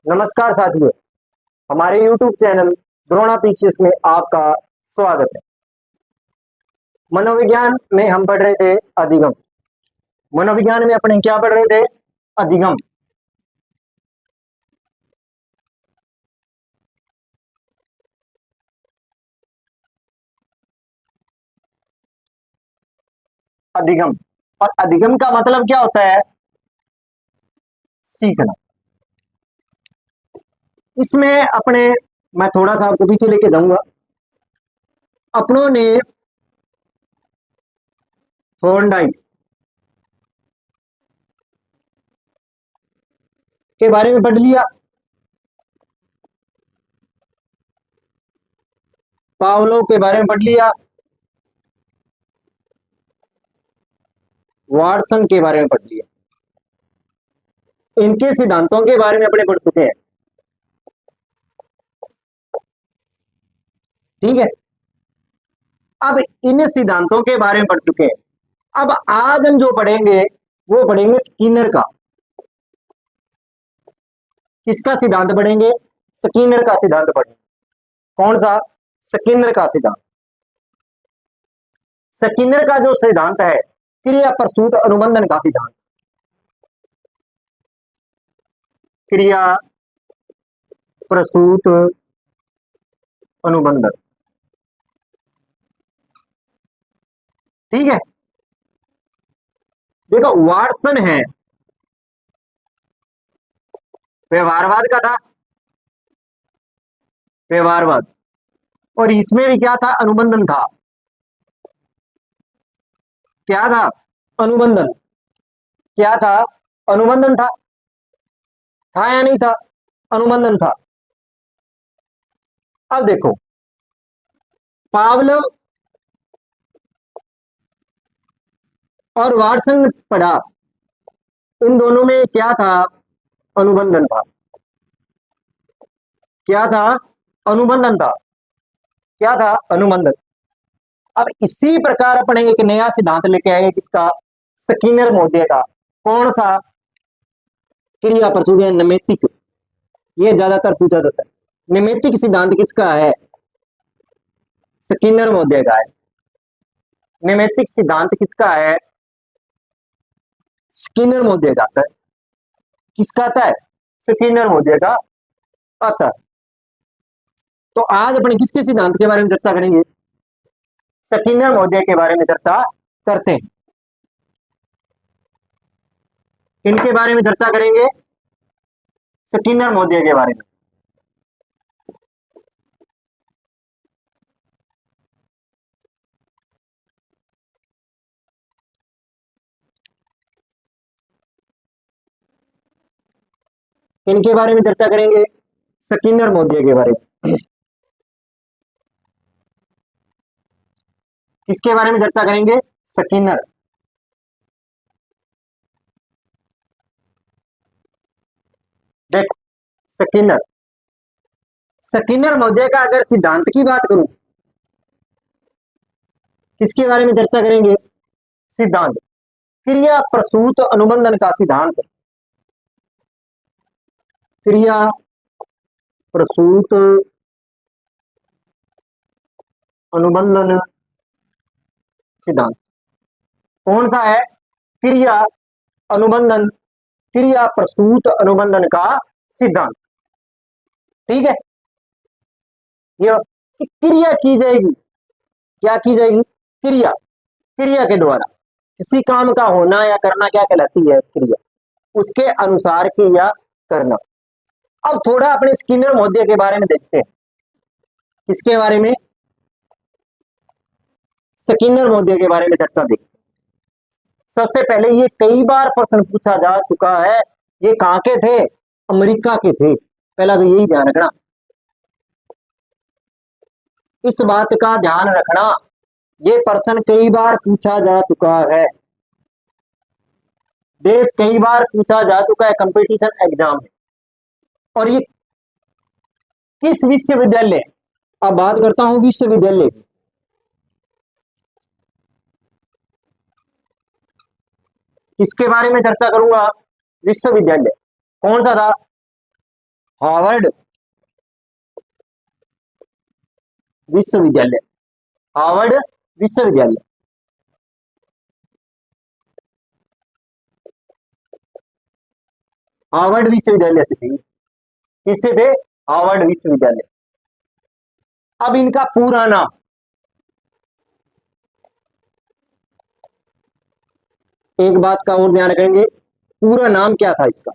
नमस्कार साथियों, हमारे YouTube चैनल द्रोणा पीसीएस में आपका स्वागत है। मनोविज्ञान में हम पढ़ रहे थे अधिगम। मनोविज्ञान में अपने क्या पढ़ रहे थे? अधिगम। अधिगम और अधिगम का मतलब क्या होता है? सीखना। इसमें अपने मैं थोड़ा सा आपको पीछे लेके जाऊंगा। अपनों ने थॉर्नडाइक के बारे में पढ़ लिया, पावलोव के बारे में पढ़ लिया, वाटसन के बारे में पढ़ लिया। इनके सिद्धांतों के बारे में अपने पढ़ चुके हैं। ठीक है, अब इन सिद्धांतों के बारे में पढ़ चुके हैं। अब आज हम जो पढ़ेंगे वो पढ़ेंगे स्किनर का। किसका सिद्धांत पढ़ेंगे? स्किनर का सिद्धांत पढ़ेंगे। कौन सा? स्किनर का सिद्धांत। स्किनर का जो सिद्धांत है क्रिया प्रसूत अनुबंधन का सिद्धांत। क्रिया प्रसूत अनुबंधन। ठीक है, देखो वाटसन है व्यवहारवाद का था, व्यवहारवाद, और इसमें भी क्या था? अनुबंधन था। क्या था? अनुबंधन। क्या था? अनुबंधन था या नहीं था? अनुबंधन था। अब देखो, पावलोव और वाटसन पढ़ा, इन दोनों में क्या था? अनुबंधन था। क्या था? अनुबंधन था। क्या था? अनुबंधन। अब इसी प्रकार अपने एक नया सिद्धांत लेके आए, किसका? स्किनर महोदय का। कौन सा? क्रिया प्रसूत या नैमित्तिक। ये ज्यादातर पूछा जाता है। नैमित्तिक सिद्धांत किसका है? स्किनर महोदय का है। नैमित्तिक सिद्धांत किसका है? स्किनर महोदय का आता है। किसका आता है? स्किनर महोदय का आता है। तो आज अपने किसके सिद्धांत के बारे में चर्चा करेंगे? स्किनर महोदय के बारे में चर्चा करते हैं। इनके बारे में चर्चा करेंगे, स्किनर महोदय के बारे में। इनके बारे में चर्चा करेंगे, स्किनर महोदय के बारे में। किसके बारे में चर्चा करेंगे? स्किनर। देखो, स्किनर स्किनर महोदय का अगर सिद्धांत की बात करूं, किसके बारे में चर्चा करेंगे? सिद्धांत। क्रिया प्रसूत अनुबंधन का सिद्धांत। क्रिया प्रसूत अनुबंधन सिद्धांत कौन सा है? क्रिया अनुबंधन, क्रिया प्रसूत अनुबंधन का सिद्धांत। ठीक है, ये क्रिया की जाएगी। क्या की जाएगी? क्रिया। क्रिया के द्वारा किसी काम का होना या करना क्या कहलाती है? क्रिया। उसके अनुसार क्रिया करना। अब थोड़ा अपने स्किनर महोदय के बारे में देखते हैं। किसके बारे में? स्किनर महोदय के बारे में चर्चा देखते हैं। सबसे पहले ये कई बार प्रश्न पूछा जा चुका है। ये कहां के थे? अमेरिका के थे। पहला तो यही ध्यान रखना, इस बात का ध्यान रखना, ये प्रश्न कई बार पूछा जा चुका है। देश कई बार पूछा जा चुका है कंपटीशन एग्जाम में। और ये किस विश्वविद्यालय? अब बात करता हूं विश्वविद्यालय की। किसके बारे में चर्चा करूंगा? विश्वविद्यालय। कौन सा था? हार्वर्ड विश्वविद्यालय, हार्वर्ड विश्वविद्यालय। हार्वर्ड विश्वविद्यालय से थी, किससे थे? हार्वर्ड विश्वविद्यालय। अब इनका पूरा नाम, एक बात का और ध्यान रखेंगे, पूरा नाम क्या था इसका?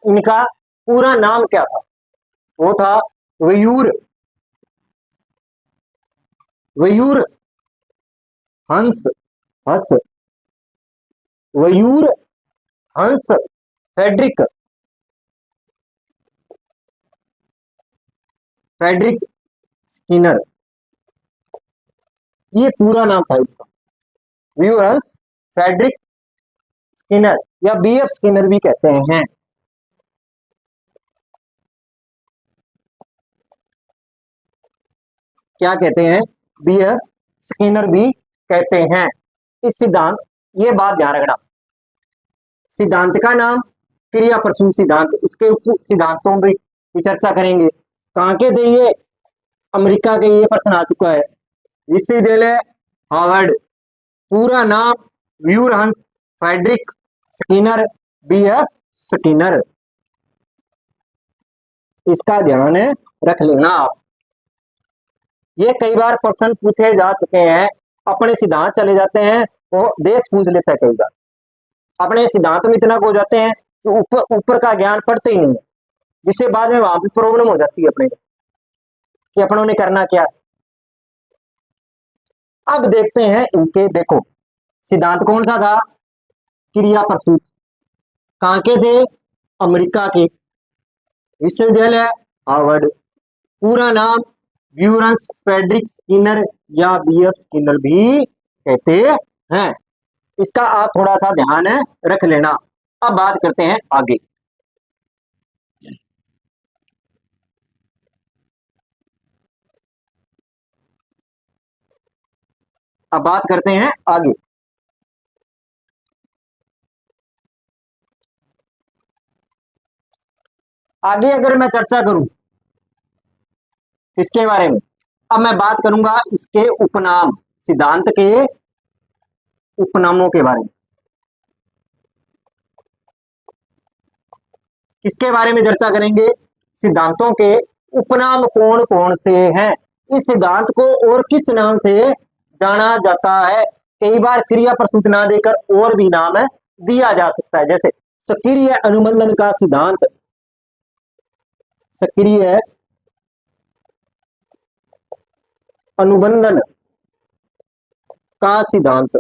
इनका पूरा नाम क्या था? वो था वयूर, वयूर हंस, हंस, वयूर हंस फ्रेडरिक, फ्रेडरिक स्किनर, ये पूरा नाम था इसका। वयूर हंस फ्रेडरिक स्किनर या बीएफ स्किनर भी कहते हैं। क्या कहते हैं? बीएफ स्किनर भी कहते हैं। इस सिद्धांत, ये बात ध्यान रखना, सिद्धांत का नाम क्रिया प्रसूत सिद्धांत, इसके सिद्धांतों की चर्चा करेंगे। कहाँ के थे ये? अमेरिका के, ये प्रश्न आ चुका है। विश्वविद्यालय हार्वर्ड, पूरा नाम व्यूर हंस फ्रेडरिक स्किनर, बीएफ स्किनर, इसका ध्यान रख लेना आप। ये कई बार प्रश्न पूछे जा चुके हैं, अपने सिद्धांत चले जाते हैं और देश पूछ लेता है कई बार, अपने सिद्धांत में इतना हो जाते हैं कि ऊपर ऊपर का ज्ञान पढ़ते ही नहीं है, जिससे बाद में वहां भी प्रॉब्लम हो जाती है अपने कि अपनों ने करना क्या। अब देखते हैं इनके, देखो सिद्धांत कौन सा था? क्रिया प्रसूत। कहाँ के थे? अमेरिका के। विश्वविद्यालय हार्वर्ड, पूरा नाम व्यूरंस फ्रेडरिक स्किनर या बीएफ स्किनर भी कहते हैं। इसका आप थोड़ा सा ध्यान रख लेना। अब बात करते हैं आगे। अब बात करते हैं आगे। आगे अगर मैं चर्चा करूं किसके बारे में, अब मैं बात करूंगा इसके उपनाम, सिद्धांत के उपनामों के बारे में। किसके बारे में चर्चा करेंगे? सिद्धांतों के उपनाम कौन कौन से हैं, इस सिद्धांत को और किस नाम से जाना जाता है। कई बार क्रिया प्रसूत ना देकर और भी नाम दिया जा सकता है, जैसे सक्रिय अनुबंधन का सिद्धांत, सक्रिय अनुबंधन का सिद्धांत,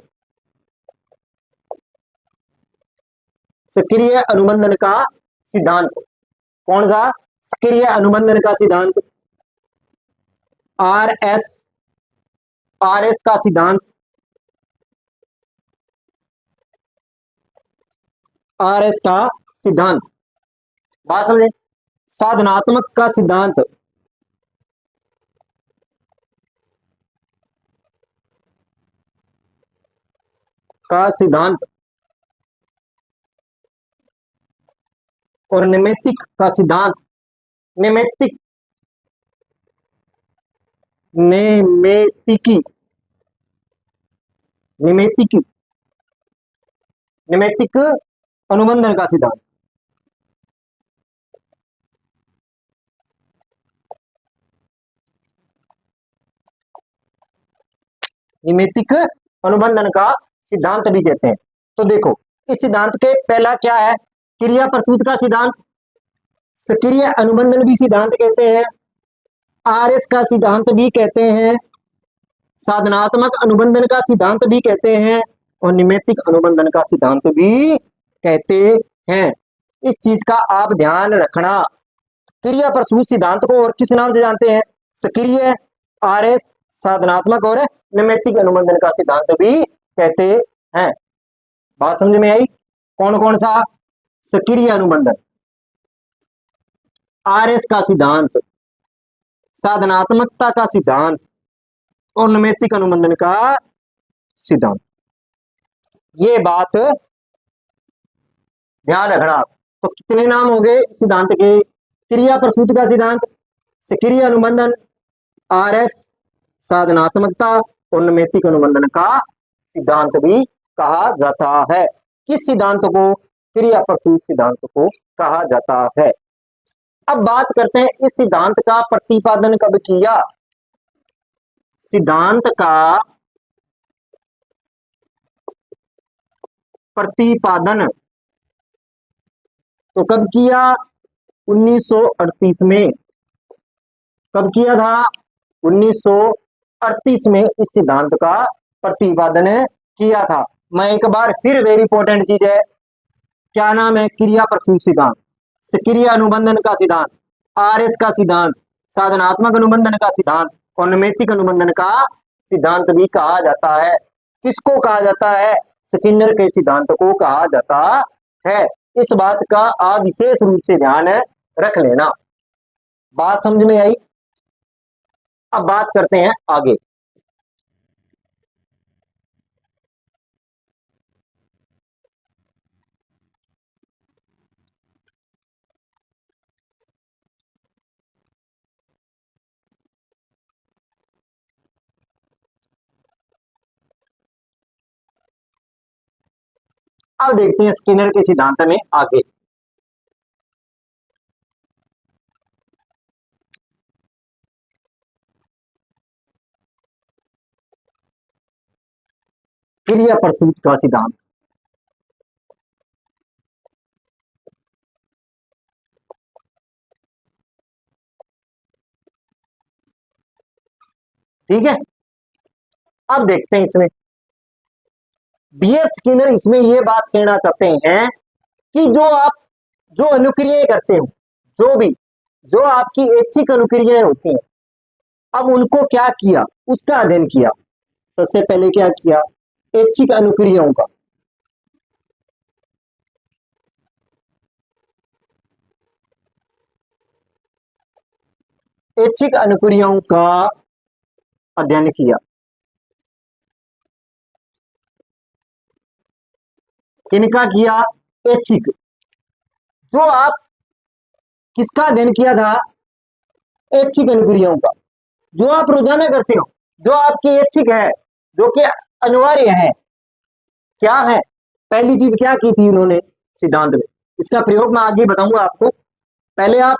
सक्रिय अनुबंधन का सिद्धांत कौन सा? सक्रिय अनुबंधन का सिद्धांत, आरएस, आरएस का सिद्धांत, आरएस का सिद्धांत, बात समझे। साधनात्मक का सिद्धांत, का सिद्धांत, और निमित्तिक का सिद्धांत, निमित्तिक, निमेतिकी, निमेतिकी, निमित्तिक अनुबंधन का सिद्धांत, निमित्तिक अनुबंधन का सिद्धांत भी कहते हैं। तो देखो इस सिद्धांत के पहला क्या है? क्रिया प्रसूत का सिद्धांत, सक्रिय अनुबंधन भी सिद्धांत कहते हैं, आरएस का सिद्धांत भी कहते हैं, साधनात्मक अनुबंधन का सिद्धांत भी कहते हैं, और निमित्तिक अनुबंधन का सिद्धांत भी कहते हैं। इस चीज का आप ध्यान रखना। क्रिया प्रसूत सिद्धांत को और किस नाम से जानते हैं? सक्रिय, आरएस, साधनात्मक और निमित्तिक अनुबंधन का सिद्धांत भी कहते हैं। बात समझ में आई? कौन कौन सा? सक्रिय अनुबंधन, आरएस का सिद्धांत, साधनात्मकता का सिद्धांत और निमित्तिक अनुबंधन का सिद्धांत। ये बात ध्यान रखना। तो कितने नाम हो गए सिद्धांत के? क्रिया प्रसूत का सिद्धांत, सक्रिय अनुबंधन, आर एस, साधनात्मकता और नैमित्तिक अनुबंधन का सिद्धांत भी कहा जाता है। किस सिद्धांत को? क्रिया प्रसूत सिद्धांत को कहा जाता है। अब बात करते हैं इस सिद्धांत का प्रतिपादन कब किया। सिद्धांत का प्रतिपादन तो कब किया? 1938 में। कब किया था? 1938 में इस सिद्धांत का प्रतिपादन किया था। मैं एक बार फिर, वेरी इंपॉर्टेंट चीज है, क्या नाम है? क्रिया प्रसूत सिद्धांत, सक्रिय अनुबंधन का सिद्धांत, आरएस का सिद्धांत, साधनात्मक अनुबंधन का सिद्धांत और नैमित्तिक अनुबंधन का सिद्धांत भी कहा जाता है। किसको कहा जाता है? स्किनर के सिद्धांत को कहा जाता है। इस बात का आप विशेष रूप से ध्यान रख लेना। बात समझ में आई? अब बात करते हैं आगे। अब देखते हैं स्किनर के सिद्धांत में आगे। क्रिया प्रसूत का सिद्धांत। ठीक है, अब देखते हैं इसमें बीएफ स्किनर इसमें यह बात कहना चाहते हैं कि जो अनुक्रियाएं करते हो, जो आपकी ऐच्छिक अनुक्रियाएं होती हैं, अब उनको क्या किया? उसका अध्ययन किया। सबसे पहले क्या किया? ऐच्छिक अनुक्रियाओं का ऐच्छिक अनुक्रियाओं का अध्ययन किया। किनका किया? ऐच्छिक। जो आप किसका अध्ययन किया था? ऐच्छिक अनुक्रियाओं का, जो आप रोजाना करते हो, जो आपकी ऐच्छिक है, जो कि अनिवार्य है। क्या है? पहली चीज क्या की थी उन्होंने सिद्धांत में? इसका प्रयोग मैं आगे बताऊंगा आपको। पहले आप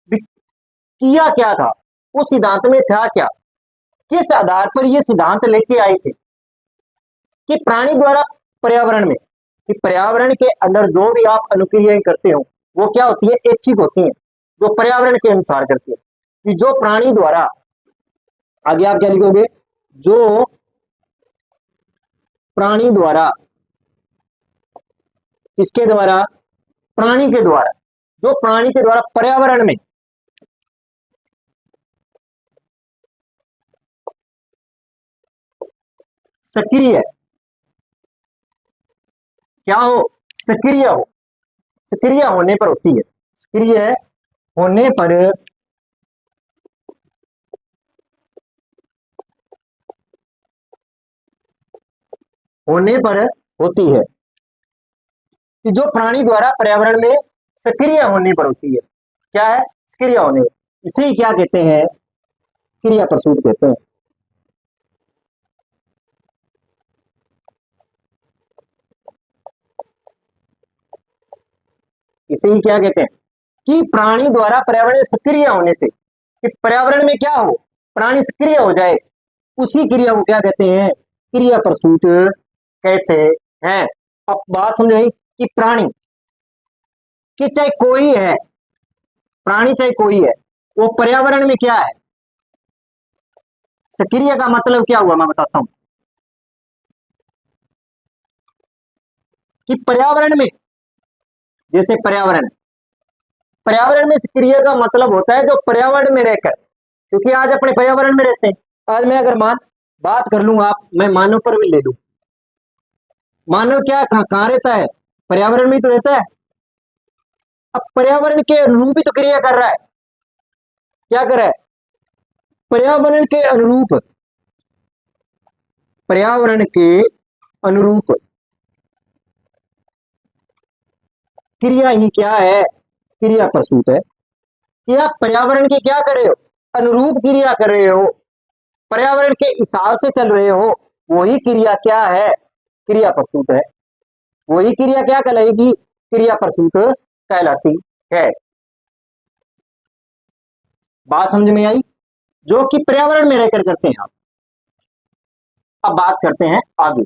किया क्या था, उस सिद्धांत में था क्या, किस आधार पर ये सिद्धांत लेके आए थे कि प्राणी द्वारा पर्यावरण में, कि पर्यावरण के अंदर जो भी आप अनुक्रियाएं करते हो वो क्या होती है? ऐच्छिक होती हैं, जो पर्यावरण के अनुसार करते हैं। कि जो प्राणी द्वारा, आगे आप क्या लिखोगे? जो प्राणी द्वारा, किसके द्वारा? प्राणी के द्वारा, जो प्राणी के द्वारा पर्यावरण में सक्रिय, क्या हो? सक्रिय हो, सक्रिय होने पर होती है, सक्रिय होने पर होती है, कि जो प्राणी द्वारा पर्यावरण में सक्रिय होने पर होती है। क्या है? सक्रिय होने, इसे ही क्या कहते हैं? क्रिया प्रसूत कहते हैं। इसे ही क्या कहते हैं? कि प्राणी द्वारा पर्यावरण में सक्रिय होने से, कि पर्यावरण में क्या हो? प्राणी सक्रिय हो जाए, उसी क्रिया को क्या कहते हैं? क्रिया प्रसूत कहते हैं। अब बात समझ आई कि प्राणी, कि चाहे कोई है, प्राणी चाहे कोई है, वो पर्यावरण में क्या है? सक्रिय का मतलब क्या हुआ मैं बताता हूं। कि पर्यावरण में, जैसे पर्यावरण में सक्रिय का मतलब होता है जो पर्यावरण में रहकर, क्योंकि आज अपने पर्यावरण में रहते हैं। आज मैं अगर बात कर लूं, मैं मानव पर भी ले लूं, मानव क्या कहां रहता है? पर्यावरण में ही तो रहता है। अब पर्यावरण के अनुरूप ही तो क्रिया कर रहा है। क्या कर रहा है? पर्यावरण के अनुरूप, पर्यावरण के अनुरूप क्रिया ही क्या है, क्रिया प्रसूत है। कि आप पर्यावरण के क्या कर रहे हो, अनुरूप क्रिया कर रहे हो, पर्यावरण के हिसाब से चल रहे हो, वही क्रिया क्या है, क्रिया प्रसूत है। वही क्रिया क्या कहलाएगी, क्रिया प्रसूत कहलाती है। बात समझ में आई, जो कि पर्यावरण में रहकर करते हैं आप। अब बात करते हैं आगे।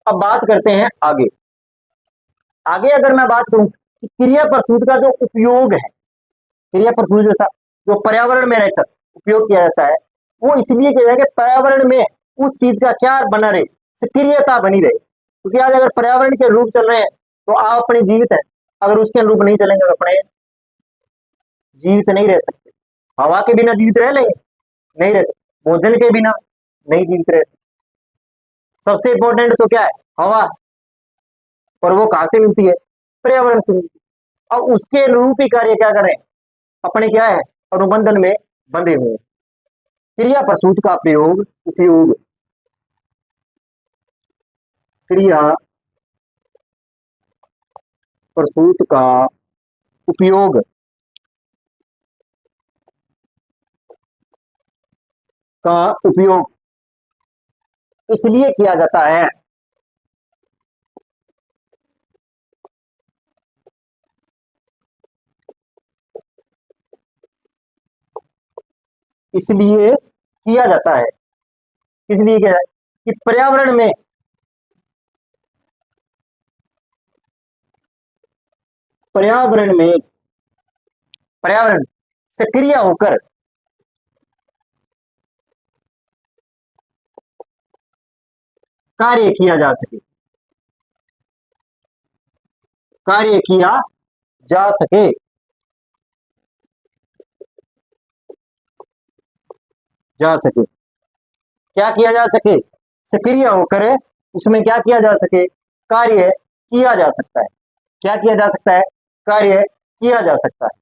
अब बात करते हैं आगे। आगे अगर मैं बात करूं कि क्रिया प्रसूत का जो उपयोग है, क्रिया प्रसूत जैसा जो पर्यावरण में रहकर उपयोग किया जाता है, वो इसलिए किया जाए कि पर्यावरण में उस चीज का क्या बना रहे, सक्रियता बनी रहे। क्योंकि आज अगर पर्यावरण के रूप चल रहे हैं तो आप अपने जीवित है, अगर उसके अनुरूप नहीं चलेंगे तो अपने जीवित नहीं रह सकते। हवा के बिना जीवित रह लेंगे, नहीं रह सकते। भोजन के बिना नहीं जीवित रह सकते। सबसे इंपॉर्टेंट तो क्या है, हवा, और वो कहां से मिलती है, पर्यावरण से मिलती है। अब उसके अनुरूप ही कार्य क्या करें, अपने क्या है, अनुबंधन में बंधे हुए हैं। क्रिया प्रसूत का प्रयोग उपयोग, क्रिया प्रसूत का उपयोग का उपयोग इसलिए किया जाता है, इसलिए किया जाता है, इसलिए क्या है कि पर्यावरण में पर्यावरण सक्रिय होकर कार्य किया जा सके, कार्य किया जा सके, जा सके, क्या किया जा सके, सक्रिय होकर उसमें क्या किया जा सके, कार्य किया जा सकता है। क्या किया जा सकता है, कार्य किया जा सकता है।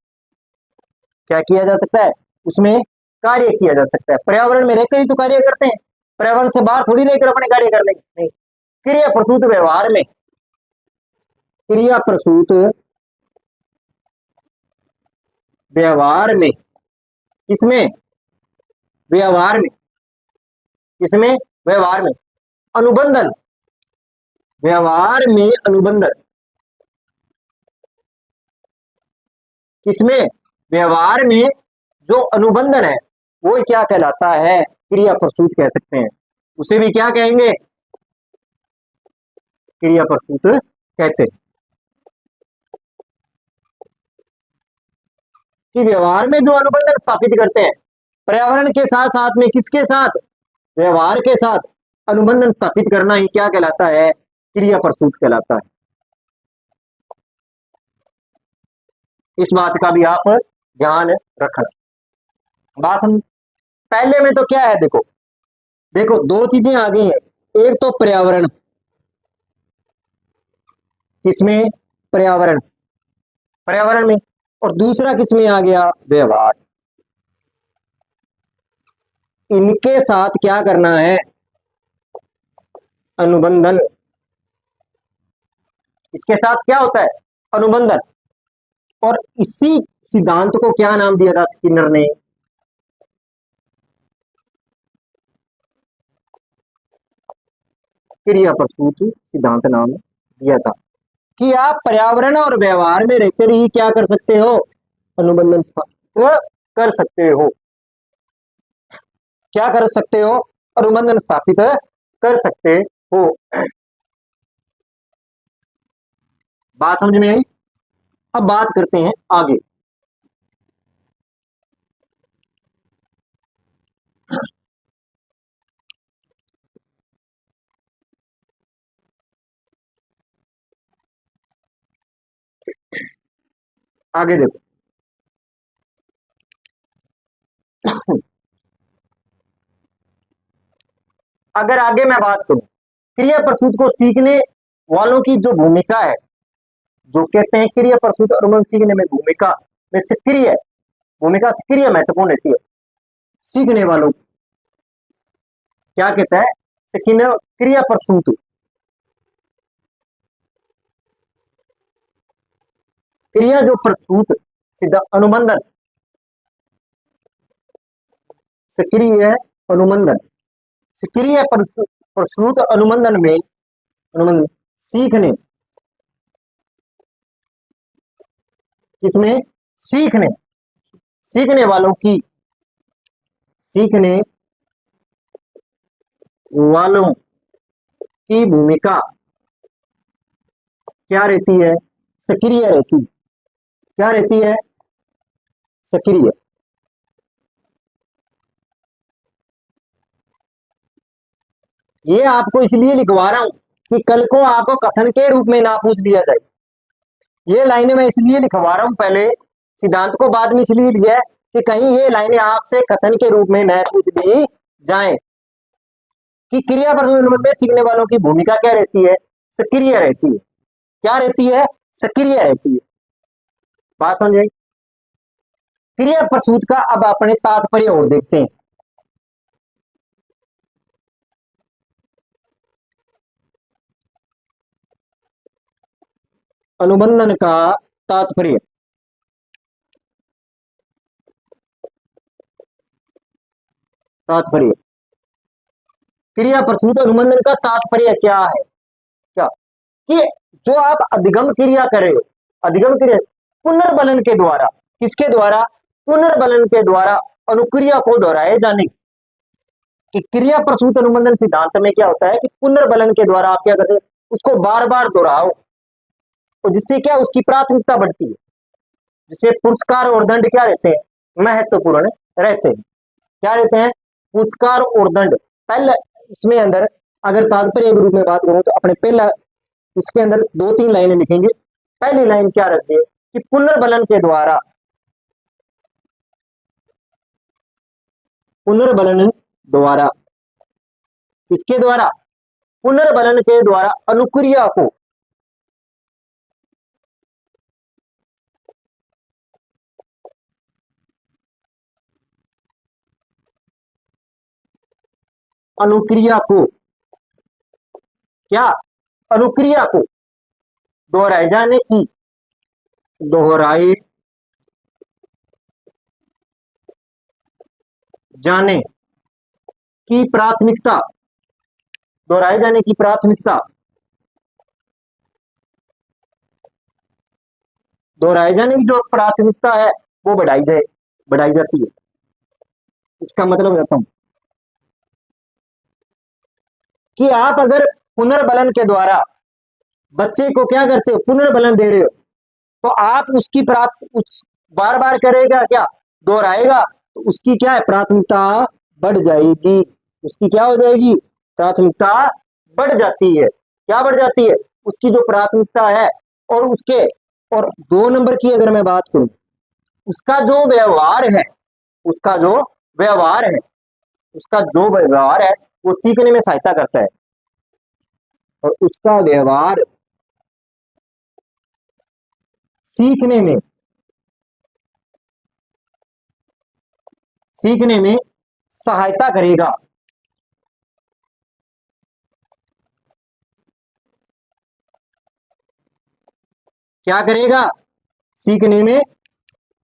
क्या किया जा सकता है, उसमें कार्य किया जा सकता है। पर्यावरण में रहकर ही तो कार्य करते हैं, पर्यावरण से बाहर थोड़ी रहकर अपने कार्य कर लेंगे, नहीं। क्रिया प्रसूत व्यवहार में, क्रिया प्रसूत व्यवहार में, किसमें, व्यवहार में, किसमें, व्यवहार में, अनुबंधन, व्यवहार में अनुबंधन, किसमें, व्यवहार में जो अनुबंधन है वो क्या कहलाता है, क्रिया प्रसूत कह सकते हैं। उसे भी क्या कहेंगे, क्रिया प्रसूत कहते हैं। कि व्यवहार में जो अनुबंधन स्थापित करते हैं, पर्यावरण के साथ साथ में किसके साथ, व्यवहार के साथ अनुबंधन स्थापित करना ही क्या कहलाता है, क्रिया प्रसूत कहलाता है। इस बात का भी आप ध्यान रखना। बात हम पहले में तो क्या है, देखो देखो दो चीजें आ गई हैं, एक तो पर्यावरण, किसमें, पर्यावरण, पर्यावरण में, और दूसरा किसमें आ गया, व्यवहार। इनके साथ क्या करना है, अनुबंधन, इसके साथ क्या होता है, अनुबंधन। और इसी सिद्धांत को क्या नाम दिया था स्किनर ने, क्रिया प्रसूत सिद्धांत नाम दिया था। कि आप पर्यावरण और व्यवहार में रहकर ही क्या कर सकते हो, अनुबंधन स्थापित कर सकते हो, क्या कर सकते हो, अनुबंधन स्थापित कर सकते हो। बात समझ में आई। अब बात करते हैं आगे। आगे देखो, अगर आगे मैं बात करूं, क्रिया प्रसूत को सीखने वालों की जो भूमिका है, जो कहते हैं क्रिया प्रसूत अनुबंध सीखने में भूमिका में सक्रिय, भूमिका सक्रिय महत्वपूर्ण रहती है। सीखने वालों क्या कहता है, क्रिया प्रसूत, क्रिया जो प्रसूत सीधा अनुबंधन, सक्रिय अनुबंधन, सक्रिय प्रसूत अनुबंधन में अनुबंधन सीखने, किसमें, सीखने, सीखने वालों की, सीखने वालों की भूमिका क्या रहती है, सक्रिय रहती है। क्या रहती है, सक्रिय। ये आपको इसलिए लिखवा रहा हूं कि कल को आपको कथन के रूप में ना पूछ लिया जाए। ये लाइनें मैं इसलिए लिखवा रहा हूं, पहले सिद्धांत को बाद में इसलिए लिया है कि कहीं ये लाइनें आपसे कथन के रूप में न पूछ ली जाए कि क्रिया प्रसूत में सीखने वालों की भूमिका क्या रहती है, सक्रिय रहती है। क्या रहती है, सक्रिय रहती है। बात समझ, क्रिया प्रसूत का अब अपने तात्पर्य और देखते हैं। अनुबंधन का तात्पर्य, तात्पर्य, क्रिया प्रसूत अनुबंधन का तात्पर्य क्या है, क्या कि जो आप अधिगम क्रिया कर रहे हो, अधिगम क्रिया पुनर्बलन के द्वारा, किसके द्वारा, पुनर्बलन के द्वारा अनुक्रिया को दोहराए जाने कि क्रिया प्रसूत अनुबंधन सिद्धांत में क्या होता है कि पुनर्बलन के द्वारा आप क्या करते हैं, उसको बार बार दोहराओ, और जिससे क्या उसकी प्राथमिकता बढ़ती है, जिसमें पुरस्कार और दंड क्या रहते हैं, महत्वपूर्ण रहते हैं। क्या रहते हैं, पुरस्कार और दंड। पहले इसमें अंदर अगर तात्पर्य के रूप में बात करूं तो अपने पहला इसके अंदर 2-3 लाइनें लिखेंगे। पहली लाइन क्या रहती है कि पुनर्बलन के द्वारा, पुनर्बलन द्वारा, इसके द्वारा, पुनर्बलन के द्वारा अनुक्रिया को, अनुक्रिया को क्या, अनुक्रिया को दोहराए जाने की, दोहराए जाने की प्राथमिकता, दोहराए जाने की प्राथमिकता, दोहराए जाने की जो प्राथमिकता है वो बढ़ाई जाती है। इसका मतलब कहता हूं कि आप अगर पुनर्बलन के द्वारा बच्चे को क्या करते हो, पुनर्बलन दे रहे हो, तो आप उसकी उस बार बार करेगा क्या, दोहराएगा, तो उसकी क्या है, प्राथमिकता बढ़ जाएगी, उसकी क्या हो जाएगी, प्राथमिकता बढ़ जाती है। क्या बढ़ जाती है, उसकी जो प्राथमिकता है, और उसके, और 2 नंबर की अगर मैं बात करूं, उसका जो व्यवहार है, उसका जो व्यवहार है, उसका जो व्यवहार है वो सीखने में सहायता करता है, और उसका व्यवहार सीखने में, सीखने में सहायता करेगा। क्या करेगा, सीखने में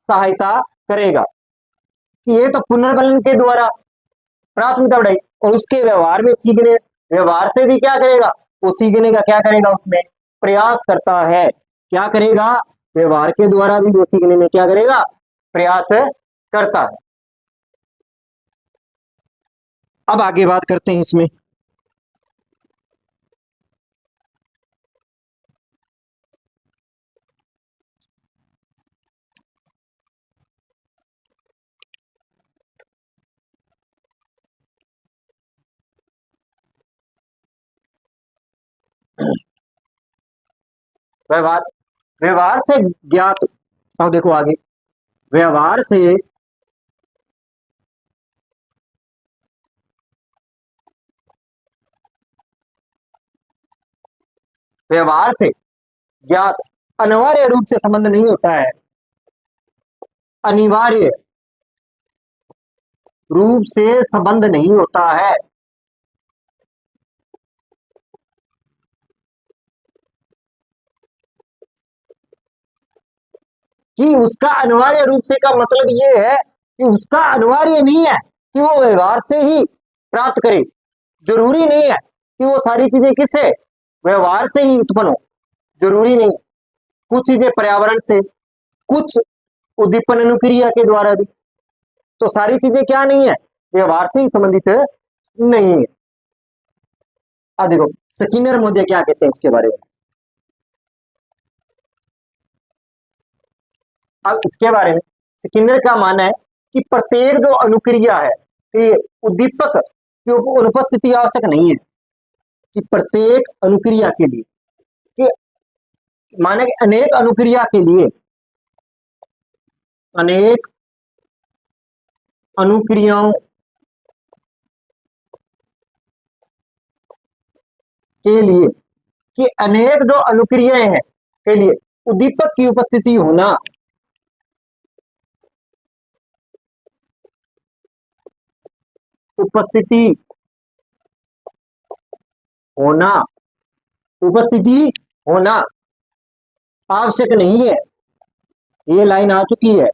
सहायता करेगा कि ये तो पुनर्बलन के द्वारा प्राथमिकता बढ़ाई, और उसके व्यवहार में सीखने, व्यवहार से भी क्या करेगा, वो सीखने का क्या करेगा, उसमें प्रयास करता है। क्या करेगा, व्यवहार के द्वारा भी वो सीखने में क्या करेगा, प्रयास करता है। अब आगे बात करते हैं इसमें, व्यवहार, व्यवहार से ज्ञात, अब देखो आगे, व्यवहार से व्यवहार से ज्ञात अनिवार्य रूप से संबंध नहीं होता है, अनिवार्य रूप से संबंध नहीं होता है, कि उसका अनिवार्य रूप से का मतलब ये है कि उसका अनिवार्य नहीं है कि वो व्यवहार से ही प्राप्त करे। जरूरी नहीं है कि वो सारी चीजें किससे, व्यवहार से ही उत्पन्न हो, जरूरी नहीं। कुछ चीजें पर्यावरण से, कुछ उद्दीपन अनुक्रिया के द्वारा भी, तो सारी चीजें क्या नहीं है, व्यवहार से ही संबंधित नहीं है। अब देखो स्किनर मुद्दे क्या कहते हैं इसके बारे में। अब इसके बारे में स्किनर का मानना है कि प्रत्येक जो अनुक्रिया है कि उद्दीपक की अनुपस्थिति आवश्यक नहीं है, कि प्रत्येक अनुक्रिया के लिए, कि माने कि अनेक अनुक्रिया के लिए, अनेक अनुक्रियाओं के लिए, कि अनेक जो अनुक्रियाएं हैं के लिए उद्दीपक की उपस्थिति होना, उपस्थिति होना, उपस्थिति होना आवश्यक नहीं है। ये लाइन आ चुकी है।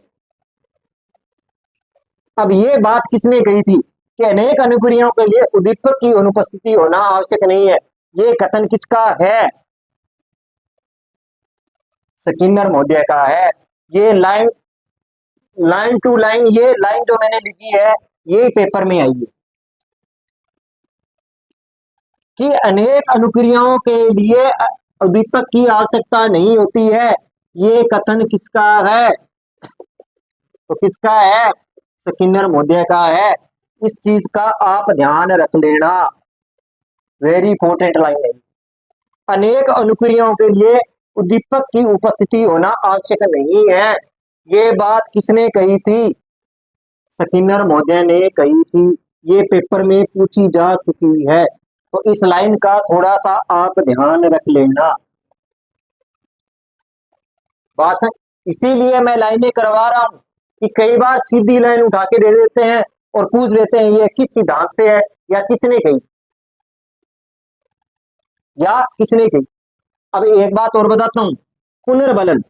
अब ये बात किसने कही थी कि अनेक अनुक्रियाओं के लिए उद्दीपक की अनुपस्थिति होना आवश्यक नहीं है, ये कथन किसका है, स्किनर महोदय का है। ये लाइन, लाइन टू लाइन, ये लाइन जो मैंने लिखी है ये पेपर में आई है कि अनेक अनुक्रियाओं के लिए उद्दीपक की आवश्यकता नहीं होती है। ये कथन किसका है, तो किसका है, स्किनर महोदय का है। इस चीज का आप ध्यान रख लेना, वेरी इंपॉर्टेंट लाइन है। अनेक अनुक्रियाओं के लिए उद्दीपक की उपस्थिति होना आवश्यक नहीं है, ये बात किसने कही थी, स्किनर महोदय ने कही थी। ये पेपर में पूछी जा चुकी है, तो इस लाइन का थोड़ा सा आप ध्यान रख लेना। बात इसीलिए मैं लाइनें करवा रहा हूं कि कई बार सीधी लाइन उठा के दे देते हैं और पूछ लेते हैं ये किस सिद्धांत से है या किसने कही, या किसने कही। अब एक बात और बताता हूं, पुनर्बलन,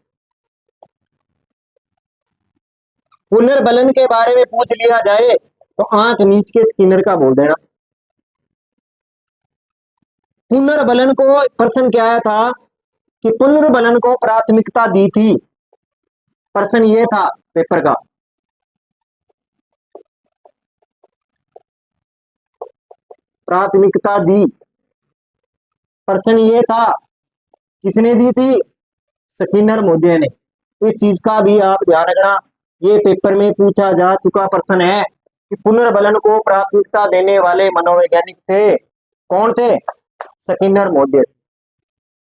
पुनर्बलन के बारे में पूछ लिया जाए तो आंख मीच के स्किनर का बोल देना। पुनर्बलन को प्रश्न क्या आया था कि पुनर्बलन को प्राथमिकता दी थी, प्रश्न ये था पेपर का, प्राथमिकता दी, प्रश्न ये था, किसने दी थी, स्किनर महोदय ने। इस चीज का भी आप ध्यान रखना, ये पेपर में पूछा जा चुका प्रश्न है कि पुनर्बलन को प्राथमिकता देने वाले मनोवैज्ञानिक थे, कौन थे, स्किनर महोदय।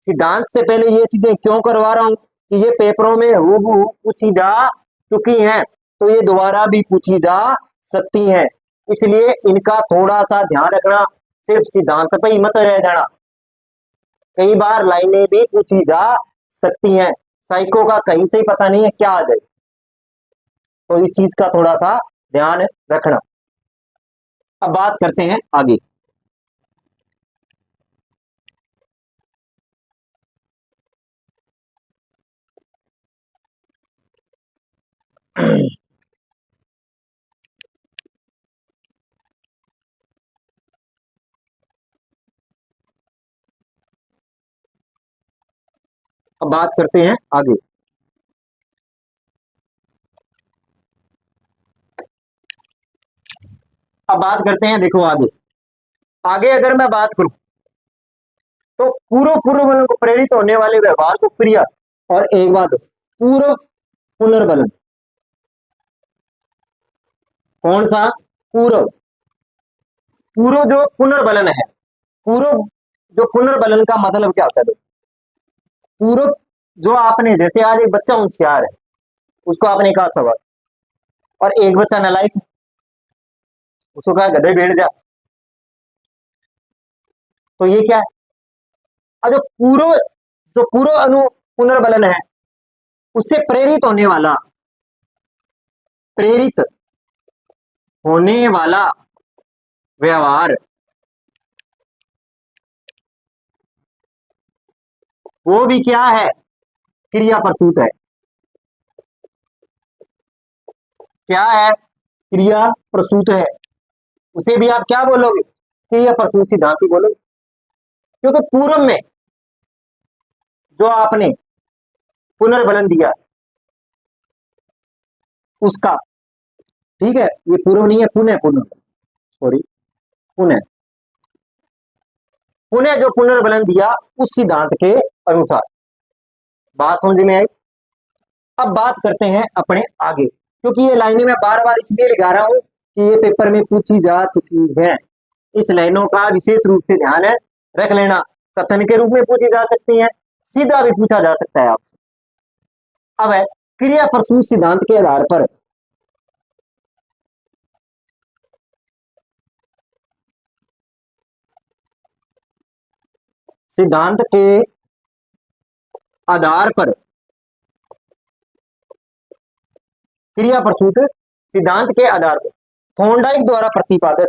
सिद्धांत से पहले ये चीजें क्यों करवा रहा हूं कि ये पेपरों में हूबहू पूछी जा चुकी हैं, तो ये दोबारा भी पूछी जा सकती हैं, इसलिए इनका थोड़ा सा ध्यान रखना, सिर्फ सिद्धांत पे ही मत रह जाना, कई बार लाइनें भी पूछी जा सकती हैं, साइको का कहीं से ही पता नहीं है क्या आ जाए, तो इस चीज का थोड़ा सा ध्यान रखना। अब बात करते हैं आगे। अब बात करते हैं आगे। अब बात करते हैं, देखो आगे, आगे अगर मैं बात करूं तो पूर्व पुनर्बलन को प्रेरित होने वाले व्यवहार को क्रिया, और एक बात, पूर्व पुनर्बलन, कौन सा, पूर्व, पूर्व जो पुनर्बलन है, पूर्व जो पुनर्बलन का मतलब क्या होता है, पूर्व जो आपने, जैसे आज एक बच्चा होशियार है, उसको आपने कहा सवाल, और एक बच्चा नालायक, उसको कहा गधे बैठ जा, तो ये क्या है, और जो पूर्व जो पूर्व अनु पुनर्बलन है उससे प्रेरित होने वाला व्यवहार वो भी क्या है, क्रिया प्रसूत है। क्या है, क्रिया प्रसूत है। उसे भी आप क्या बोलोगे, क्रिया प्रसूत सिद्धांत ही बोलोगे, क्योंकि पूर्व में जो आपने पुनर्बलन दिया उसका, ठीक है, ये पूर्व नहीं है, पुनः सॉरी पुनः पुनः जो पुनर्बलन दिया उस सिद्धांत के अनुसार। बात समझ में आई। अब बात करते हैं अपने आगे, क्योंकि ये लाइनें मैं बार बार इसलिए लिखा रहा हूं कि ये पेपर में पूछी जा चुकी है। इस लाइनों का विशेष रूप से ध्यान है रख लेना। कथन के रूप में पूछी जा सकती है, सीधा भी पूछा जा सकता है आपसे। अब है क्रिया प्रसूत सिद्धांत के आधार पर सिद्धांत के आधार पर क्रिया प्रसूत सिद्धांत के आधार पर थॉर्नडाइक द्वारा प्रतिपादित,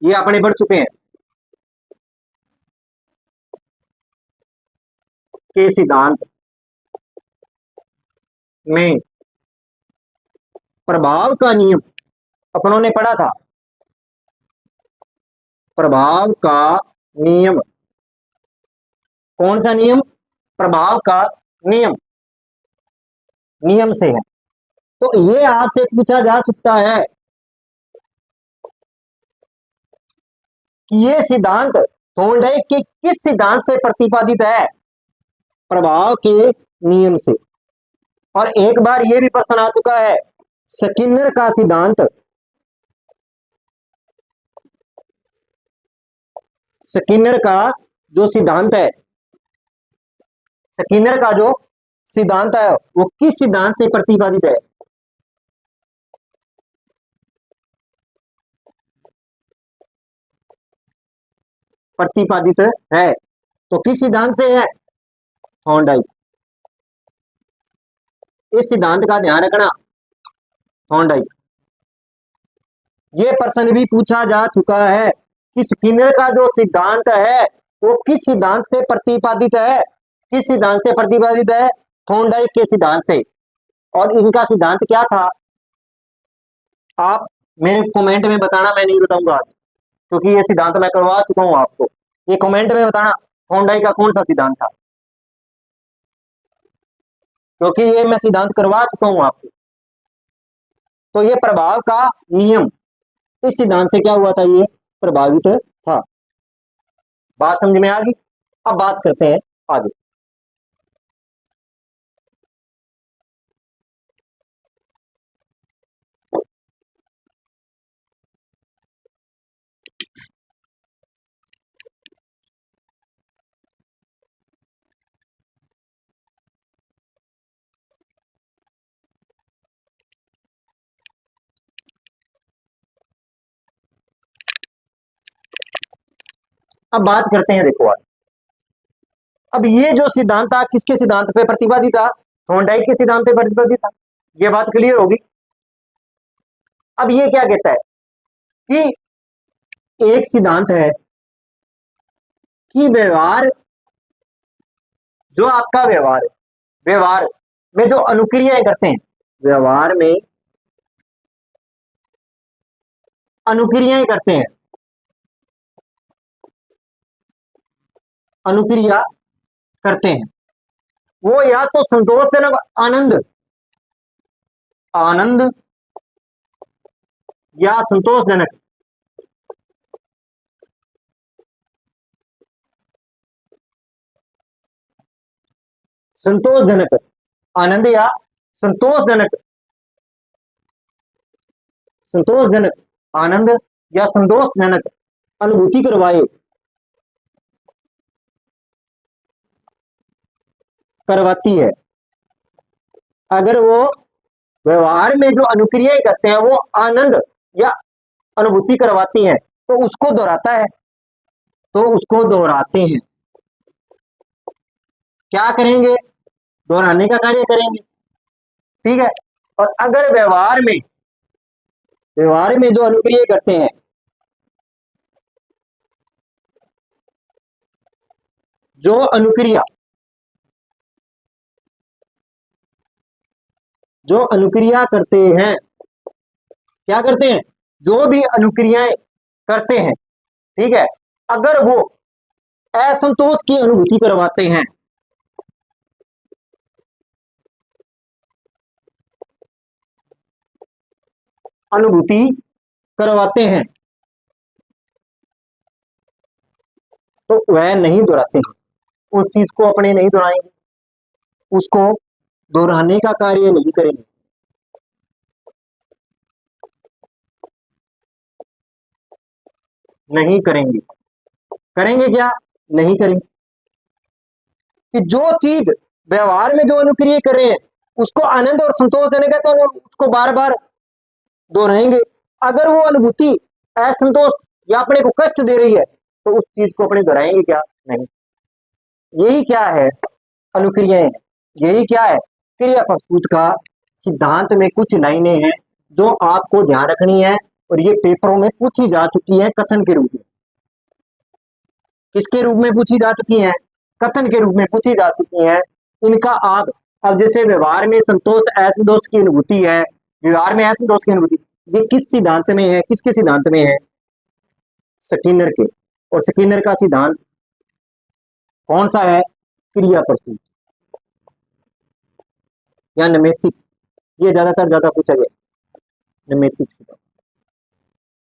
ये अपने बढ़ चुके हैं, के सिद्धांत में प्रभाव का नियम अपनों ने पढ़ा था। प्रभाव का नियम, कौन सा नियम, प्रभाव का नियम, नियम से है। तो ये आपसे पूछा जा सकता है कि ये सिद्धांत थॉर्नडाइक के किस सिद्धांत से प्रतिपादित है, प्रभाव के नियम से। और एक बार ये भी प्रश्न आ चुका है, स्किनर का सिद्धांत, स्किनर का जो सिद्धांत है, स्किनर का जो सिद्धांत है वो किस सिद्धांत से प्रतिपादित है, प्रतिपादित है। तो किस सिद्धांत से है, थॉर्नडाइक। इस सिद्धांत का ध्यान रखना, थॉर्नडाइक। ये प्रश्न भी पूछा जा चुका है कि स्किनर का जो सिद्धांत है वो किस सिद्धांत से प्रतिपादित है, किस सिद्धांत से प्रतिपादित है, थॉर्नडाइक के सिद्धांत से। और इनका सिद्धांत क्या था, आप मेरे कमेंट में बताना, मैं नहीं बताऊंगा क्योंकि ये सिद्धांत मैं करवा चुका हूं आपको। ये कमेंट में बताना थॉर्नडाइक का कौन सा सिद्धांत था, क्योंकि ये मैं सिद्धांत करवा चुका हूं आपको। तो ये प्रभाव का नियम इस सिद्धांत से क्या हुआ था, ये प्रभावित था। बात समझ में आ गई। अब बात करते हैं आगे। अब बात करते हैं, देखो आज अब ये जो सिद्धांत था किसके सिद्धांत पे प्रतिपादित था, थॉर्नडाइक के सिद्धांत पे प्रतिपादित था। ये बात क्लियर होगी। अब ये क्या कहता है कि एक सिद्धांत है कि व्यवहार, जो आपका व्यवहार है, व्यवहार में जो अनुक्रियाएं करते हैं, व्यवहार में अनुक्रियाएं करते हैं, अनुक्रिया करते हैं, वो या तो संतोषजनक आनंद, आनंद या संतोषजनक संतोषजनक आनंद या संतोषजनक संतोषजनक आनंद या संतोषजनक अनुभूति करवाती है। अगर वो व्यवहार में जो अनुक्रियाएं करते हैं वो आनंद या अनुभूति करवाती हैं तो उसको दोहराता है, तो उसको दोहराते हैं। क्या करेंगे, दोहराने का कार्य करेंगे। ठीक है। और अगर व्यवहार में जो अनुक्रिया करते हैं, जो अनुक्रिया करते हैं, क्या करते हैं, जो भी अनुक्रियाएं करते हैं, ठीक है, अगर वो असंतोष की अनुभूति करवाते हैं, अनुभूति करवाते हैं, तो वह नहीं दोहराते हैं, उस चीज को अपने नहीं दोहराएंगे, उसको दोहराने का कार्य नहीं करेंगे। नहीं करेंगे। करेंगे क्या, नहीं करेंगे। कि जो चीज व्यवहार में जो अनुक्रिया कर रहे हैं उसको आनंद और संतोष देने का, तो उसको बार बार दोहराएंगे। अगर वो अनुभूति असंतोष या अपने को कष्ट दे रही है तो उस चीज को अपने दोहराएंगे क्या, नहीं। यही क्या है, अनुक्रियाएं हैं। यही क्या है, क्रिया प्रस्तुत का सिद्धांत में कुछ लाइनें हैं जो आपको ध्यान रखनी है, और ये पेपरों में पूछी जा चुकी है कथन के रूप में। किसके रूप में पूछी जा चुकी है, कथन के रूप में पूछी जा चुकी है। इनका आप अब जैसे व्यवहार में संतोष असंतोष की अनुभूति है, व्यवहार में असंतोष की अनुभूति, ये किस सिद्धांत में है, किसके सिद्धांत में है, स्किनर के। और स्किनर का सिद्धांत कौन सा है, क्रिया प्रस्तुत या नैमित्तिक, ये ज्यादा पूछा गया, नैमित्तिक सिद्धांत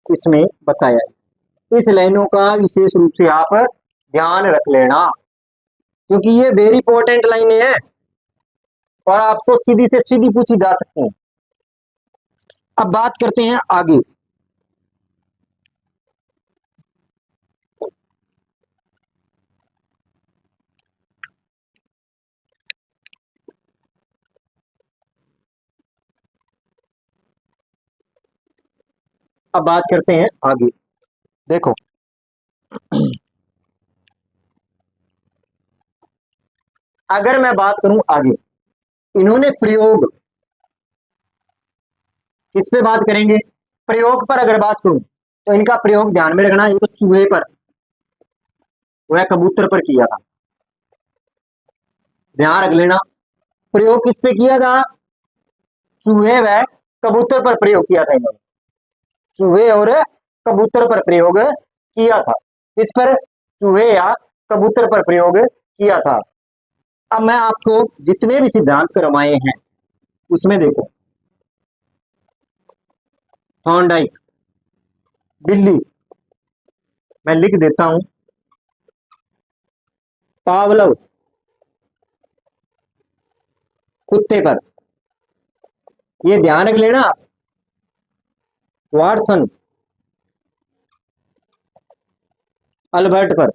इसमें बताया है। इस लाइनों का विशेष रूप से आप ध्यान रख लेना, क्योंकि ये वेरी इंपॉर्टेंट लाइनें हैं और आपको सीधी से सीधी पूछी जा सकती हैं। अब बात करते हैं आगे। अब बात करते हैं आगे। देखो अगर मैं बात करूं आगे, इन्होंने प्रयोग, किस पे बात करेंगे, प्रयोग पर अगर बात करूं तो इनका प्रयोग ध्यान में रखना, ये तो चूहे पर, वह कबूतर पर किया था, ध्यान रख लेना। प्रयोग किस पे किया था, चूहे व कबूतर पर प्रयोग किया था इन्होंने, चूहे और कबूतर पर प्रयोग किया था। इस पर चूहे या कबूतर पर प्रयोग किया था। अब मैं आपको जितने भी सिद्धांत करवाए हैं उसमें देखो, थॉर्नडाइक, बिल्ली, मैं लिख देता हूं, पावलव, कुत्ते पर, ये ध्यान रख लेना। वाटसन, अल्बर्ट पर,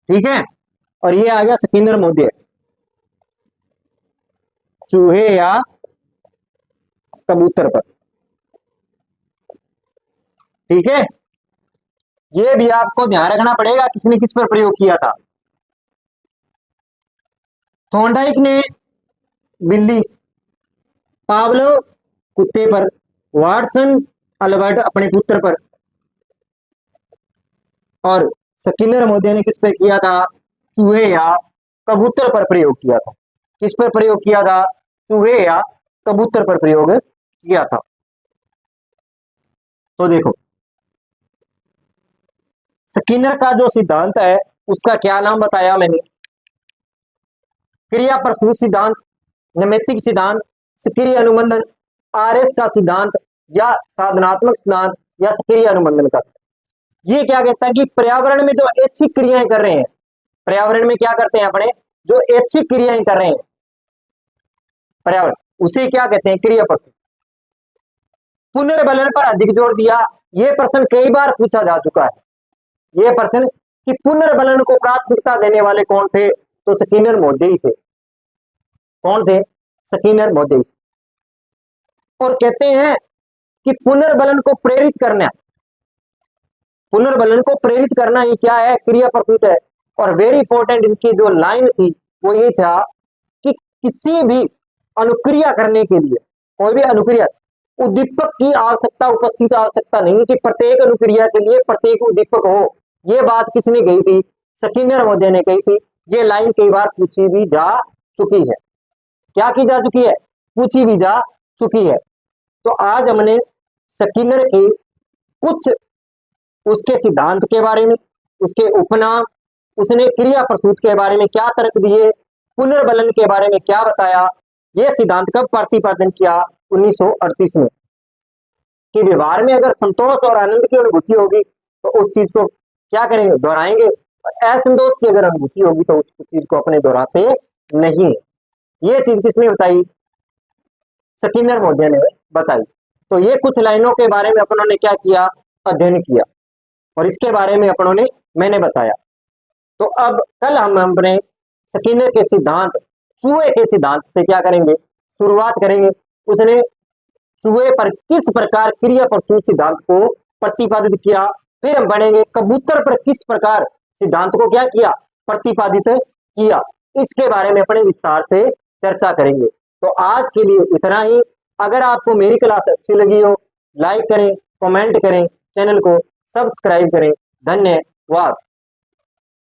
ठीक है। और ये आ गया स्किनर मोदियर, चूहे या कबूतर पर, ठीक है। ये भी आपको ध्यान रखना पड़ेगा किसने किस पर प्रयोग किया था। थॉर्नडाइक ने बिल्ली, पावलो कुत्ते पर, वाटसन अल्बर्ट अपने पुत्र पर, और स्किनर मोदिया ने किस पर किया था, चूहे या कबूतर पर प्रयोग किया था। किस पर प्रयोग किया था, चूहे या कबूतर पर प्रयोग किया था। तो देखो स्किनर का जो सिद्धांत है उसका क्या नाम बताया मैंने, क्रिया प्रसूत सिद्धांत, नैमित्तिक सिद्धांत, सक्रिय अनुबंधन, आरएस का सिद्धांत या साधनात्मक सिद्धांत या सक्रिय अनुबंधन का सिद्धांत। ये क्या कहता है कि पर्यावरण में जो ऐच्छिक क्रियाएं कर रहे हैं, पर्यावरण में क्या करते हैं अपने, जो ऐच्छिक क्रियाएं कर रहे हैं पर्यावरण, उसे क्या कहते हैं, क्रिया प्रसूत। पुनर्बलन पर अधिक जोर दिया, यह प्रश्न कई बार पूछा जा चुका है। यह प्रश्न कि पुनर्बलन को प्राथमिकता देने वाले कौन थे, तो स्किनर मोदिय थे। कौन थे, स्किनर मोदिय। और कहते हैं कि पुनर्बलन को प्रेरित करना, पुनर्बलन को प्रेरित करना ही क्या है, क्रिया प्रसूत है। और वेरी इंपॉर्टेंट इनकी जो लाइन थी वो ये था कि किसी भी अनुक्रिया करने के लिए, कोई भी अनुक्रिया, उद्दीपक की आवश्यकता, उपस्थित आवश्यकता नहीं कि प्रत्येक अनुक्रिया के लिए प्रत्येक उद्दीपक हो। ये बात किसने कही थी? स्किनर महोदय ने कही थी। ये लाइन कई बार पूछी भी जा चुकी है। क्या की जा चुकी है? पूछी भी जा चुकी है। तो आज हमने स्किनर के कुछ उसके सिद्धांत के बारे में, उसके उपनाम, उसने क्रिया प्रसूत के बारे में क्या तर्क दिए, पुनर्बलन के बारे में क्या बताया, ये सिद्धांत कब प्रतिपादन किया? 1938 में। कि व्यवहार में अगर संतोष और आनंद की अनुभूति होगी तो उस चीज को क्या करेंगे? दोहराएंगे। और असंतोष की अगर अनुभूति होगी तो उस चीज को अपने दोहराते नहीं। ये चीज किसने बताई? स्किनर महोदय ने बताई। तो ये कुछ लाइनों के बारे में अपनों ने क्या किया? अध्ययन किया और इसके बारे में अपनों ने मैंने बताया। तो अब कल हम अपने स्किनर के सिद्धांत, चूहे के सिद्धांत से क्या करेंगे? शुरुआत करेंगे। उसने चूहे पर किस प्रकार क्रिया प्रसूत सिद्धांत को प्रतिपादित किया। फिर हम बढ़ेंगे कबूतर पर किस प्रकार सिद्धांत को क्या किया? प्रतिपादित किया। इसके बारे में अपने विस्तार से चर्चा करेंगे। तो आज के लिए इतना ही। अगर आपको मेरी क्लास अच्छी लगी हो, लाइक करें, कमेंट करें, चैनल को सब्सक्राइब करें। धन्यवाद।